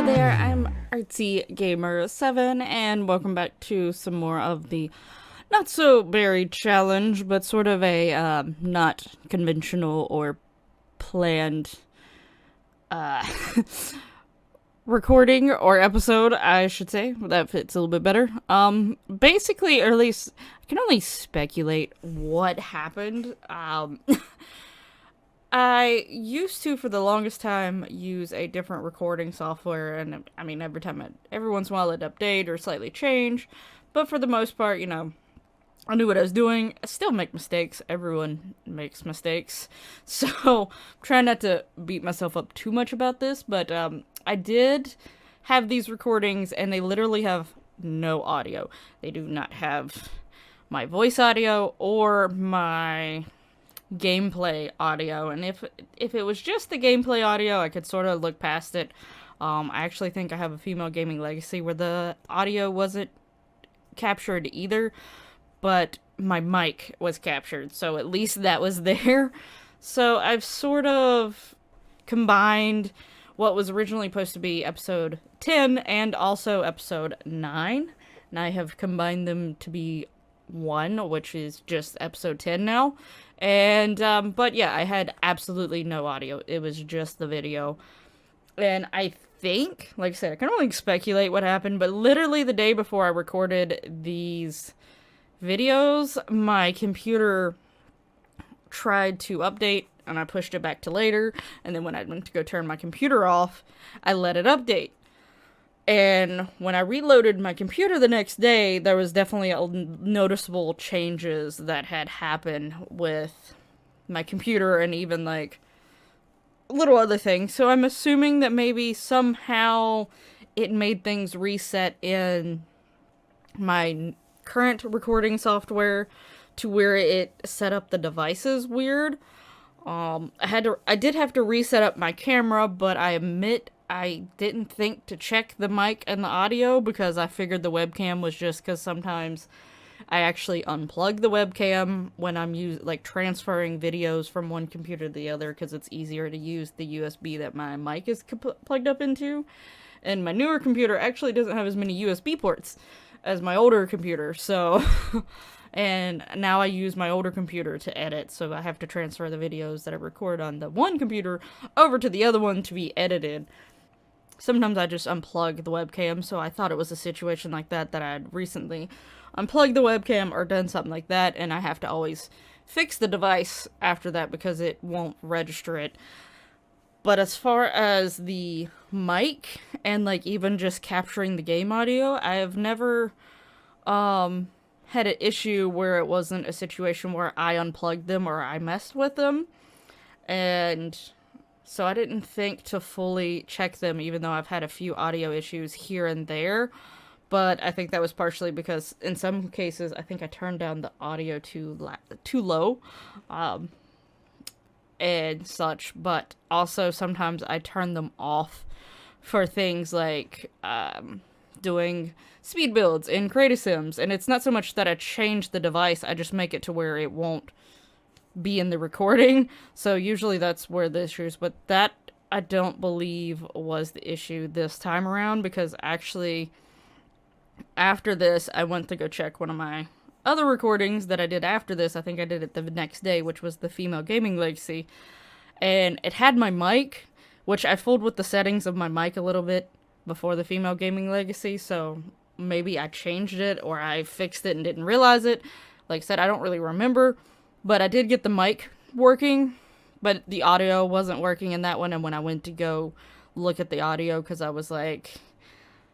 there, I'm Artsy Gamer 7, and welcome back to some more of the not so buried challenge, but sort of a not conventional or planned uh, recording or episode, I should say. That fits a little bit better. Basically, or at least I can only speculate what happened. I used to, for the longest time, use a different recording software, and I mean, every once in a while it'd update or slightly change, but for the most part, I knew what I was doing. I still make mistakes. Everyone makes mistakes. So, try not to beat myself up too much about this, but I did have these recordings, and they literally have no audio. They do not have my voice audio or my gameplay audio, and if it was just the gameplay audio, I could sort of look past it. I actually think I have a female gaming legacy where the audio wasn't captured either, but my mic was captured, so at least that was there. So I've sort of combined what was originally supposed to be episode 10 and also episode 9, and I have combined them to be one, which is just episode 10 now. And but yeah, I had absolutely no audio. It was just the video. And I think, like I said, I can only speculate what happened, but literally the day before I recorded these videos, my computer tried to update, and I pushed it back to later, and then when I went to go turn my computer off, I let it update. And when I reloaded my computer the next day, there was definitely noticeable changes that had happened with my computer and even, like, little other things. So I'm assuming that maybe somehow it made things reset in my current recording software to where it set up the devices weird. I did have to reset up my camera, but I admit I didn't think to check the mic and the audio because I figured the webcam was just because sometimes I actually unplug the webcam when I'm transferring videos from one computer to the other because it's easier to use the USB that my mic is plugged up into. And my newer computer actually doesn't have as many USB ports as my older computer, so and now I use my older computer to edit, so I have to transfer the videos that I record on the one computer over to the other one to be edited. Sometimes I just unplug the webcam, so I thought it was a situation like that I had recently unplugged the webcam or done something like that, and I have to always fix the device after that because it won't register it. But as far as the mic and, like, even just capturing the game audio, I have never had an issue where it wasn't a situation where I unplugged them or I messed with them. And so I didn't think to fully check them, even though I've had a few audio issues here and there. But I think that was partially because in some cases, I think I turned down the audio too low. And such, but also sometimes I turn them off for things like doing speed builds in Creative Sims, and it's not so much that I change the device, I just make it to where it won't be in the recording, so usually that's where the issue is, but that I don't believe was the issue this time around, because actually after this I went to go check one of my other recordings that I did after this. I think I did it the next day, which was the female gaming legacy, and it had my mic, which I fooled with the settings of my mic a little bit before the female gaming legacy, so maybe I changed it or I fixed it and didn't realize it. Like I said, I don't really remember, but I did get the mic working, but the audio wasn't working in that one. And when I went to go look at the audio, because I was like,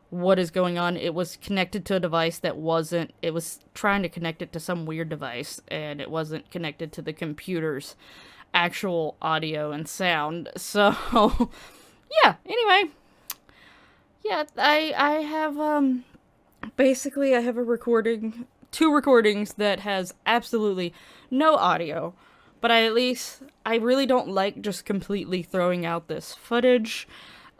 what is going on? It was connected to a device that wasn't, it was trying to connect it to some weird device, and it wasn't connected to the computer's actual audio and sound. So, yeah, anyway. Yeah, I have, basically I have two recordings that has absolutely no audio, but I really don't like just completely throwing out this footage.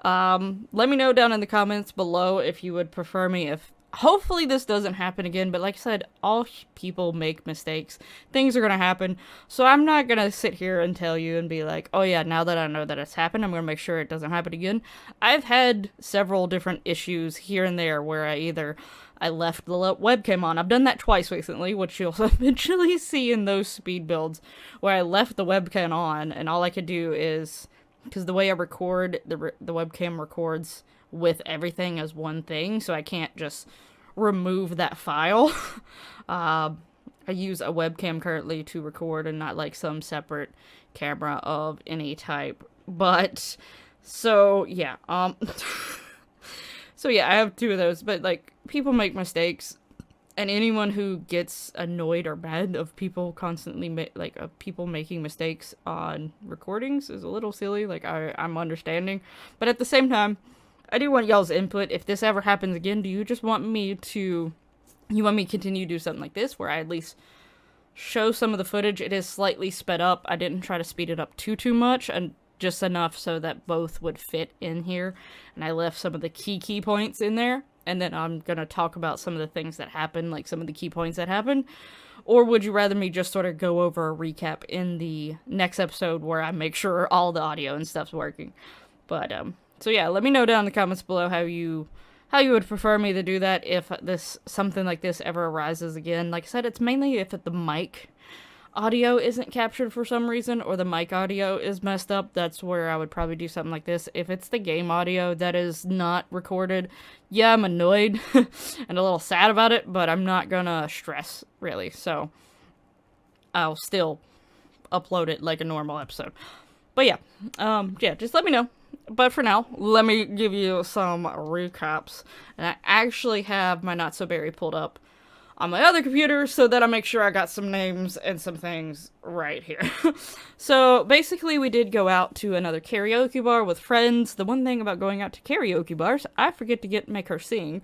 Let me know down in the comments below if you would prefer me if hopefully this doesn't happen again, but like I said, all people make mistakes. Things are gonna happen. So I'm not gonna sit here and tell you and be like, oh yeah, now that I know that it's happened, I'm gonna make sure it doesn't happen again. I've had several different issues here and there where I left the webcam on. I've done that twice recently, which you'll eventually see in those speed builds, where I left the webcam on, and all I could do is, because the way I record, the webcam records with everything as one thing, so I can't just remove that file. I use a webcam currently to record and not like some separate camera of any type. But, so, yeah, so yeah, I have two of those, but like, people make mistakes, and anyone who gets annoyed or mad of people constantly people making mistakes on recordings is a little silly. Like, I'm understanding, but at the same time, I do want y'all's input. If this ever happens again, do you just want me to continue to do something like this, where I at least show some of the footage? It is slightly sped up. I didn't try to speed it up too much, and just enough so that both would fit in here. And I left some of the key points in there. And then I'm gonna talk about some of the things that happened, like some of the key points that happened. Or would you rather me just sort of go over a recap in the next episode where I make sure all the audio and stuff's working? But, so yeah, let me know down in the comments below how you would prefer me to do that if something like this ever arises again. Like I said, it's mainly if the mic audio isn't captured for some reason, or the mic audio is messed up. That's where I would probably do something like this. If it's the game audio that is not recorded, yeah, I'm annoyed and a little sad about it, but I'm not gonna stress, really. So I'll still upload it like a normal episode. But yeah, yeah, just let me know. But for now, let me give you some recaps. And I actually have my Not So Berry pulled up on my other computer so that I make sure I got some names and some things right here. So basically, we did go out to another karaoke bar with friends. The one thing about going out to karaoke bars, I forget to make her sing.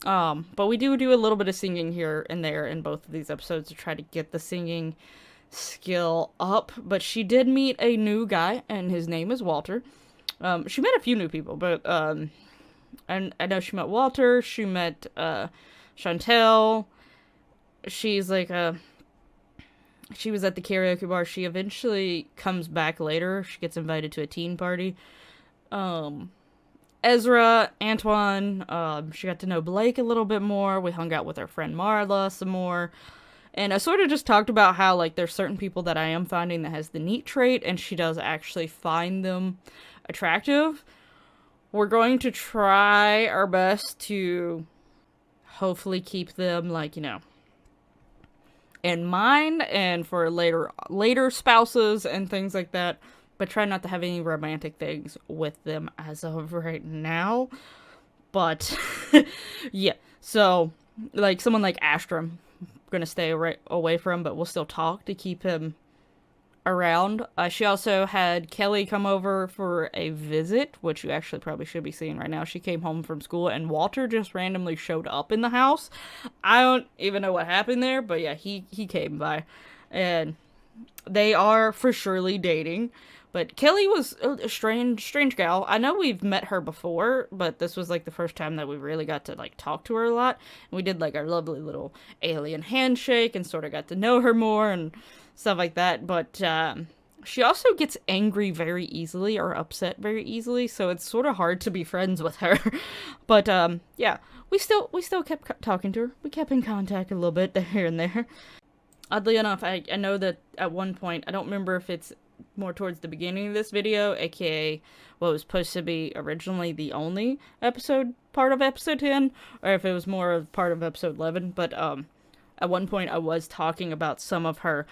But we do a little bit of singing here and there in both of these episodes to try to get the singing skill up. But she did meet a new guy, and his name is Walter. She met a few new people, but and I know she met Walter. She met Chantel. She's like she was at the karaoke bar. She eventually comes back later. She gets invited to a teen party. Ezra, Antoine, she got to know Blake a little bit more. We hung out with our friend Marla some more. And I sort of just talked about how, like, there's certain people that I am finding that has the neat trait, and she does actually find them attractive. We're going to try our best to hopefully keep them, like, you know, in mind, and for later spouses and things like that, but try not to have any romantic things with them as of right now. But yeah, so like someone like Astrom, I'm gonna stay away from, but we'll still talk to keep him around. She also had Kelly come over for a visit, which you actually probably should be seeing right now. She came home from school, and Walter just randomly showed up in the house. I don't even know what happened there, but yeah, he came by, and they are for surely dating. But Kelly was a strange gal. I know we've met her before, but this was like the first time that we really got to like talk to her a lot. And we did like our lovely little alien handshake and sort of got to know her more and stuff like that. But she also gets angry very easily or upset very easily, so it's sort of hard to be friends with her. But yeah, we still kept talking to her. We kept in contact a little bit here and there. Oddly enough, I know that at one point, I don't remember if it's more towards the beginning of this video, aka what was supposed to be originally the only part of episode 10, or if it was more of part of episode 11, but at one point I was talking about some of her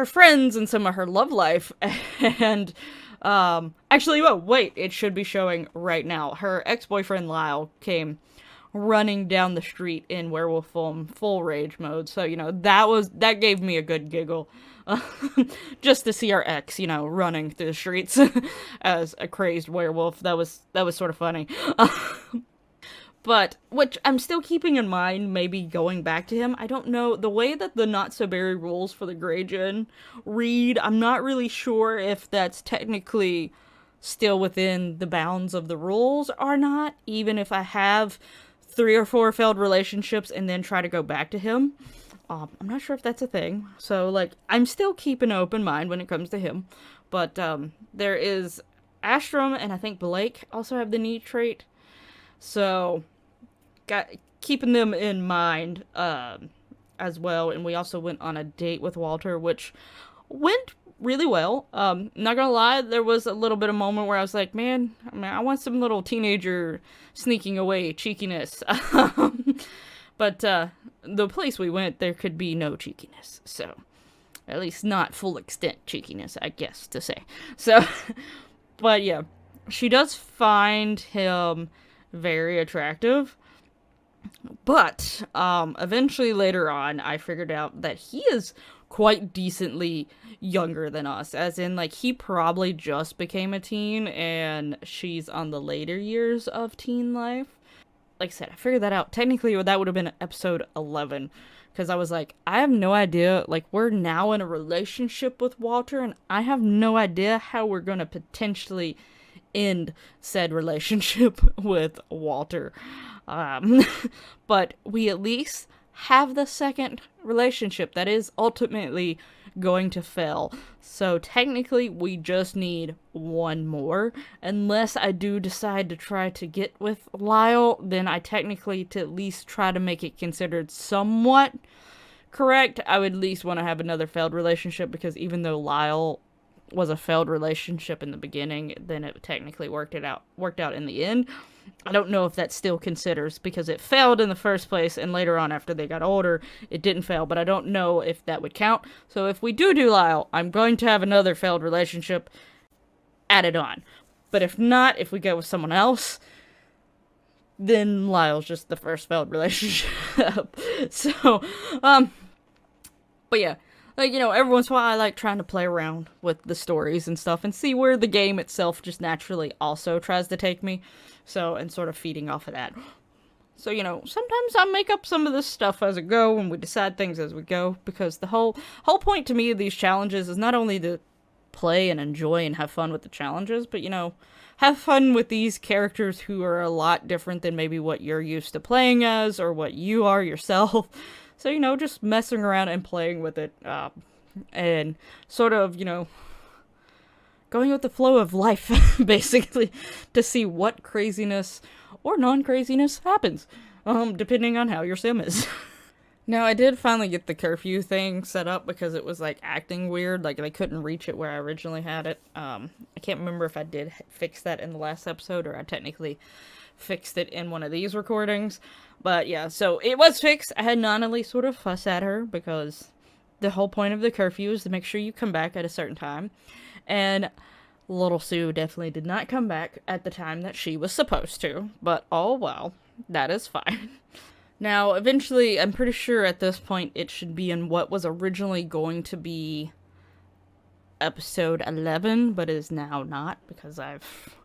friends and some of her love life, and actually, oh wait, it should be showing right now. Her ex-boyfriend Lyle came running down the street in werewolf form, full rage mode, so you know, that gave me a good giggle. Just to see our ex, you know, running through the streets as a crazed werewolf. That was sort of funny. But, which I'm still keeping in mind, maybe going back to him. I don't know, the way that the Not So Berry rules for the Grey Gen read, I'm not really sure if that's technically still within the bounds of the rules or not, even if I have 3 or 4 failed relationships and then try to go back to him. I'm not sure if that's a thing. So, like, I'm still keeping an open mind when it comes to him. But there is Astrom and I think Blake also have the need trait. So, keeping them in mind as well. And we also went on a date with Walter, which went really well. Not gonna lie, there was a little bit of moment where I was like, man, I want some little teenager sneaking away cheekiness. But the place we went, there could be no cheekiness. So, at least not full extent cheekiness, I guess to say. So, but yeah, she does find him very attractive. But eventually later on, I figured out that he is quite decently younger than us. As in, like, he probably just became a teen and she's on the later years of teen life. Like I said, I figured that out. Technically, that would have been episode 11. Because I was like, I have no idea. Like, we're now in a relationship with Walter, and I have no idea how we're going to potentially end said relationship with Walter. But we at least have the second relationship that is ultimately going to fail. So technically, we just need one more. Unless I do decide to try to get with Lyle, then I technically to at least try to make it considered somewhat correct. I would at least want to have another failed relationship, because even though Lyle was a failed relationship in the beginning, then it technically worked out in the end. I don't know if that still considers, because it failed in the first place, and later on after they got older, it didn't fail, but I don't know if that would count. So if we do Lyle, I'm going to have another failed relationship added on. But if not, if we go with someone else, then Lyle's just the first failed relationship. So, but yeah. Like, you know, every once in a while I like trying to play around with the stories and stuff and see where the game itself just naturally also tries to take me. So, and sort of feeding off of that. So, you know, sometimes I make up some of this stuff as I go and we decide things as we go, because the whole point to me of these challenges is not only to play and enjoy and have fun with the challenges, but, you know, have fun with these characters who are a lot different than maybe what you're used to playing as or what you are yourself. So, you know, just messing around and playing with it, and sort of, you know, going with the flow of life, basically, to see what craziness or non-craziness happens, depending on how your sim is. Now, I did finally get the curfew thing set up because it was, like, acting weird, like, I couldn't reach it where I originally had it. I can't remember if I did fix that in the last episode, or I technically fixed it in one of these recordings. But yeah, so it was fixed. I had Nunnally sort of fuss at her because the whole point of the curfew is to make sure you come back at a certain time. And little Sue definitely did not come back at the time that she was supposed to. But oh well, that is fine. Now, eventually, I'm pretty sure at this point it should be in what was originally going to be episode 11, but is now not, because I've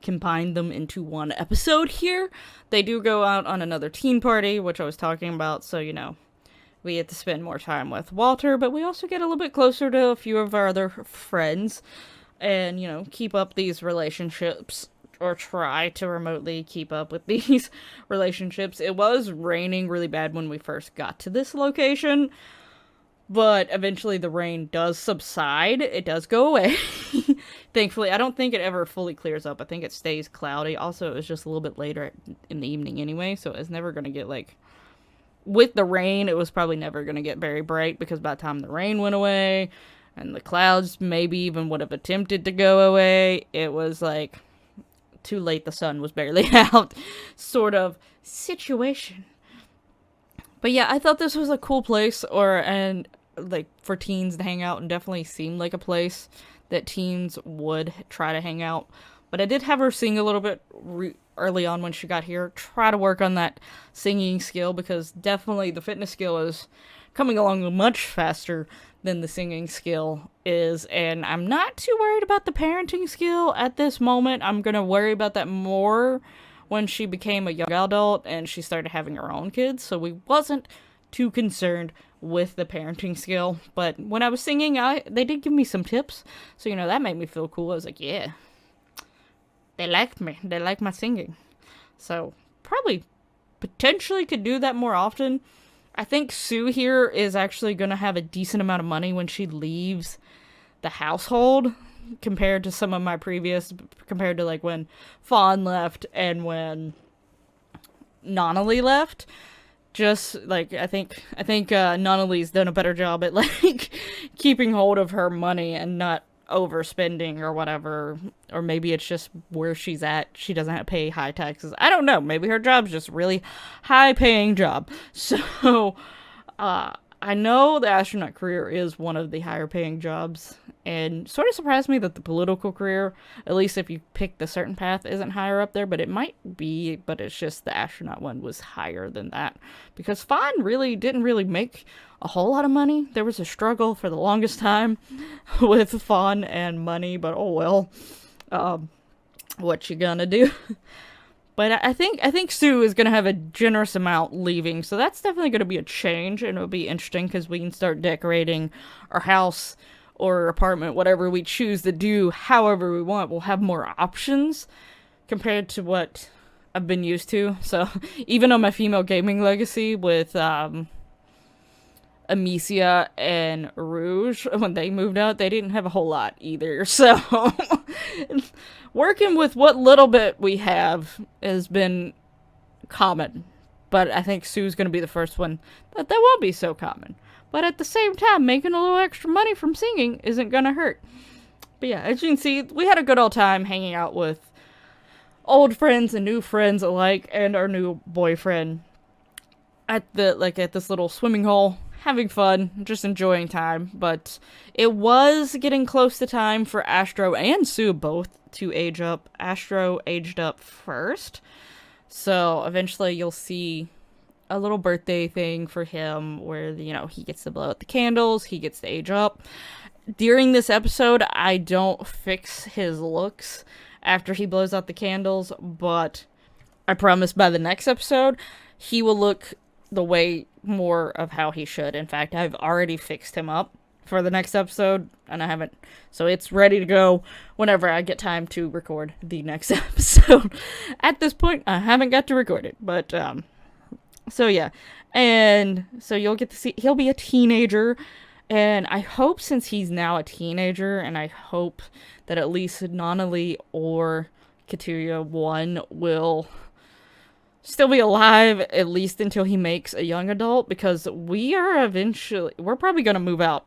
combined them into one episode here. They do go out on another teen party, which I was talking about, so, you know, we get to spend more time with Walter, but we also get a little bit closer to a few of our other friends, and, you know, keep up these relationships, or try to remotely keep up with these relationships. It was raining really bad when we first got to this location, but eventually the rain does subside. It does go away. Thankfully, I don't think it ever fully clears up. I think it stays cloudy. Also, it was just a little bit later in the evening anyway, so it's never going to get, like, with the rain, it was probably never going to get very bright, because by the time the rain went away, and the clouds maybe even would have attempted to go away, it was, like, too late, the sun was barely out, sort of situation. But yeah, I thought this was a cool place, and like, for teens to hang out, and definitely seemed like a place that teens would try to hang out. But I did have her sing a little bit early on when she got here. Try to work on that singing skill, because definitely the fitness skill is coming along much faster than the singing skill is. And I'm not too worried about the parenting skill at this moment. I'm going to worry about that more when she became a young adult and she started having her own kids. So we wasn't too concerned with the parenting skill. But when I was singing, they did give me some tips. So, you know, that made me feel cool. I was like, yeah, they liked me. They liked my singing. So probably potentially could do that more often. I think Sue here is actually going to have a decent amount of money when she leaves the household compared to some of my previous, compared to like when Fawn left and when Nunnally left. Just like I think Nunnally's done a better job at like keeping hold of her money and not overspending or whatever, or maybe it's just where she's at. She doesn't have to pay high taxes. I don't know. Maybe her job's just really high paying job. So, I know the astronaut career is one of the higher paying jobs, and sort of surprised me that the political career, at least if you pick the certain path, isn't higher up there, but it might be, but it's just the astronaut one was higher than that. Because Fawn really didn't really make a whole lot of money. There was a struggle for the longest time with Fawn and money, but oh well. What you gonna do? But I think Sue is going to have a generous amount leaving, so that's definitely going to be a change, and it'll be interesting because we can start decorating our house or apartment, whatever we choose to do, however we want. We'll have more options compared to what I've been used to. So even on my female gaming legacy with Amicia and Rouge, when they moved out, they didn't have a whole lot either. So working with what little bit we have has been common. But I think Sue's going to be the first one that won't be so common. But at the same time, making a little extra money from singing isn't going to hurt. But yeah, as you can see, we had a good old time hanging out with old friends and new friends alike, and our new boyfriend at this little swimming hole, having fun, just enjoying time. But it was getting close to time for Astro and Sue both to age up. Astro aged up first, so eventually you'll see a little birthday thing for him where, you know, he gets to blow out the candles, he gets to age up. During this episode, I don't fix his looks after he blows out the candles, but I promise by the next episode, he will look the way more of how he should. In fact, I've already fixed him up for the next episode, and I haven't, so it's ready to go whenever I get time to record the next episode. At this point, I haven't got to record it, but, so yeah, and so you'll get to see, he'll be a teenager, and I hope since he's now a teenager, and I hope that at least Nunnally or Katuya 1 will still be alive, at least until he makes a young adult, because we're probably going to move out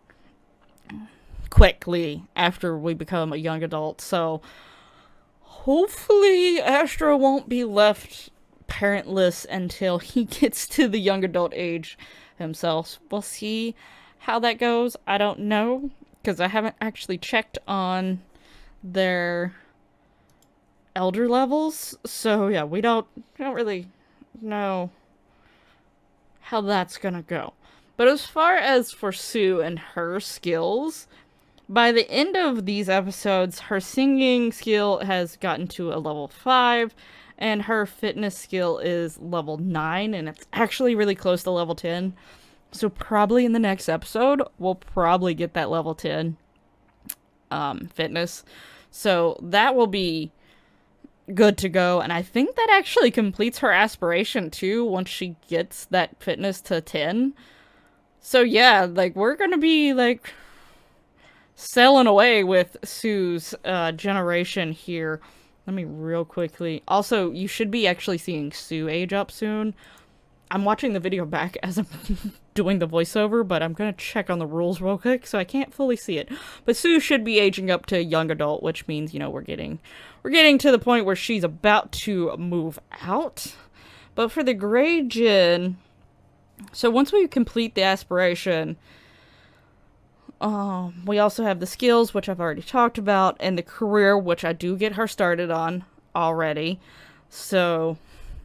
quickly after we become a young adult, so hopefully Astro won't be left parentless until he gets to the young adult age himself. We'll see how that goes. I don't know, because I haven't actually checked on their elder levels, so yeah, we don't really know how that's gonna go. But as far as for Sue and her skills, by the end of these episodes, her singing skill has gotten to a level 5, and her fitness skill is level 9, and it's actually really close to level 10. So probably in the next episode, we'll probably get that level 10 fitness. So that will be good to go, and I think that actually completes her aspiration too once she gets that fitness to 10. So yeah, like, we're gonna be like sailing away with Sue's generation here. Let me real quickly, also, you should be actually seeing Sue age up soon. I'm watching the video back as I'm doing the voiceover, but I'm gonna check on the rules real quick, so I can't fully see it. But Sue should be aging up to young adult, which means, you know, we're getting to the point where she's about to move out. But for the Gray Gen, so once we complete the aspiration, we also have the skills, which I've already talked about, and the career, which I do get her started on already. So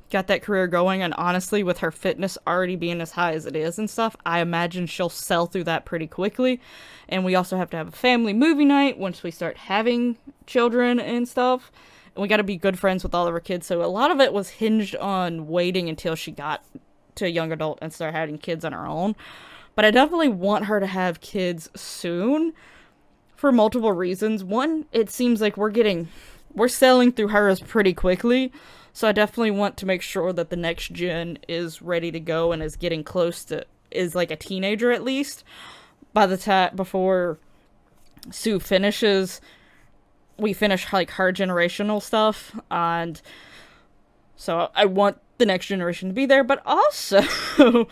got that career going, and honestly, with her fitness already being as high as it is and stuff, I imagine she'll sell through that pretty quickly. And we also have to have a family movie night once we start having children and stuff. And we got to be good friends with all of our kids, so a lot of it was hinged on waiting until she got to a young adult and start having kids on her own. But I definitely want her to have kids soon for multiple reasons. One, it seems like we're selling through hers pretty quickly. So I definitely want to make sure that the next gen is ready to go and is getting close to, is like a teenager at least, by the time, before Sue finishes, we finish like her generational stuff. And so I want the next generation to be there, but also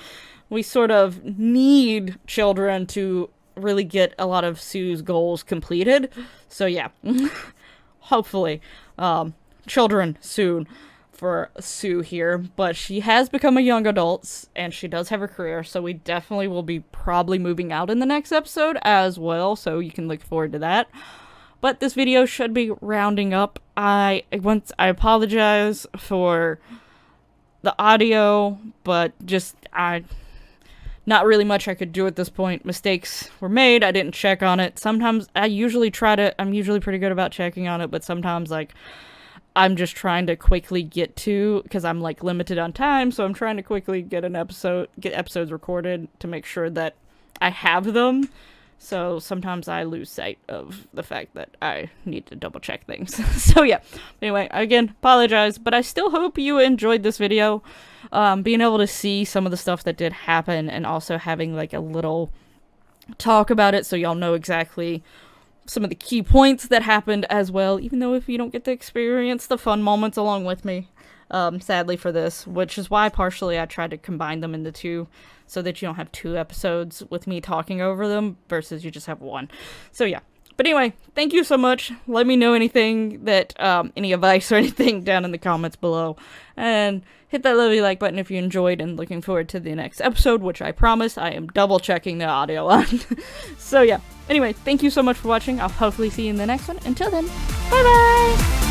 we sort of need children to really get a lot of Sue's goals completed. So yeah, hopefully, children soon for Sue here, but she has become a young adult and she does have a career, so we definitely will be probably moving out in the next episode as well, so you can look forward to that. But this video should be rounding up. I apologize for the audio, but just not really much I could do at this point. Mistakes were made. I didn't check on it. Sometimes I'm usually pretty good about checking on it, but sometimes like I'm just trying to quickly get to, because I'm like limited on time, so I'm trying to quickly get episodes recorded to make sure that I have them. So sometimes I lose sight of the fact that I need to double check things. So yeah, anyway, again, apologize, but I still hope you enjoyed this video. Being able to see some of the stuff that did happen and also having like a little talk about it so y'all know exactly some of the key points that happened as well, even though if you don't get to experience the fun moments along with me, sadly for this, which is why partially I tried to combine them into two, so that you don't have two episodes with me talking over them versus you just have one. So yeah, but anyway, thank you so much. Let me know anything that, any advice or anything down in the comments below, and hit that lovely like button if you enjoyed, and looking forward to the next episode, which I promise I am double checking the audio on. So yeah, anyway, thank you so much for watching. I'll hopefully see you in the next one. Until then, bye bye!